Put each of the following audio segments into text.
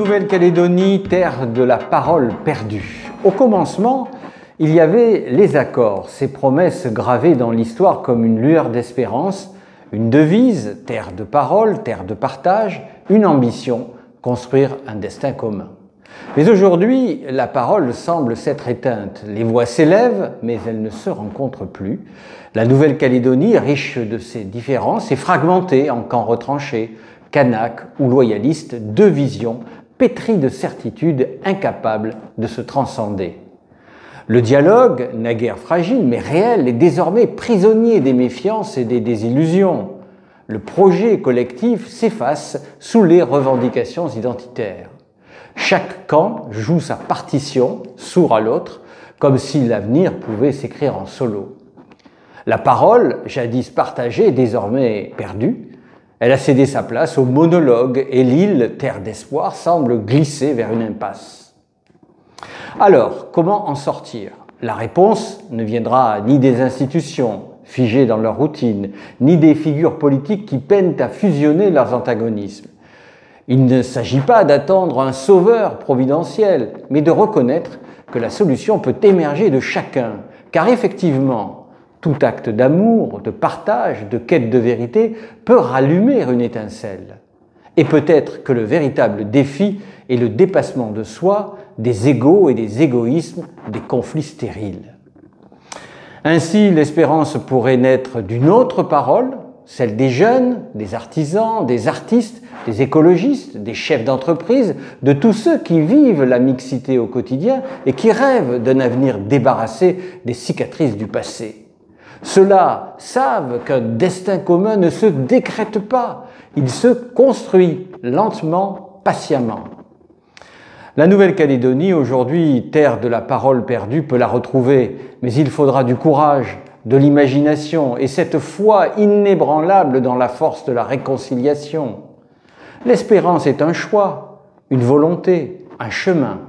Nouvelle-Calédonie, terre de la parole perdue. Au commencement, il y avait les accords, ces promesses gravées dans l'histoire comme une lueur d'espérance, une devise, terre de parole, terre de partage, une ambition, construire un destin commun. Mais aujourd'hui, la parole semble s'être éteinte. Les voix s'élèvent, mais elles ne se rencontrent plus. La Nouvelle-Calédonie, riche de ses différences, est fragmentée en camps retranchés, Kanaks ou loyalistes, deux visions pétries de certitudes, incapables de se transcender. Le dialogue, naguère fragile mais réel, est désormais prisonnier des méfiances et des désillusions. Le projet collectif s'efface sous les revendications identitaires. Chaque camp joue sa partition, sourd à l'autre, comme si l'avenir pouvait s'écrire en solo. La parole, jadis partagée, est désormais perdue. Elle a cédé sa place au monologue et l'île, terre d'espoir, semble glisser vers une impasse. Alors, comment en sortir? La réponse ne viendra ni des institutions figées dans leur routine, ni des figures politiques qui peinent à fusionner leurs antagonismes. Il ne s'agit pas d'attendre un sauveur providentiel, mais de reconnaître que la solution peut émerger de chacun, car effectivement, tout acte d'amour, de partage, de quête de vérité peut rallumer une étincelle. Et peut-être que le véritable défi est le dépassement de soi, des égos et des égoïsmes, des conflits stériles. Ainsi, l'espérance pourrait naître d'une autre parole, celle des jeunes, des artisans, des artistes, des écologistes, des chefs d'entreprise, de tous ceux qui vivent la mixité au quotidien et qui rêvent d'un avenir débarrassé des cicatrices du passé. Ceux-là savent qu'un destin commun ne se décrète pas, il se construit lentement, patiemment. La Nouvelle-Calédonie, aujourd'hui terre de la parole perdue, peut la retrouver, mais il faudra du courage, de l'imagination et cette foi inébranlable dans la force de la réconciliation. L'espérance est un choix, une volonté, un chemin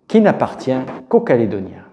qui n'appartient qu'aux Calédoniens.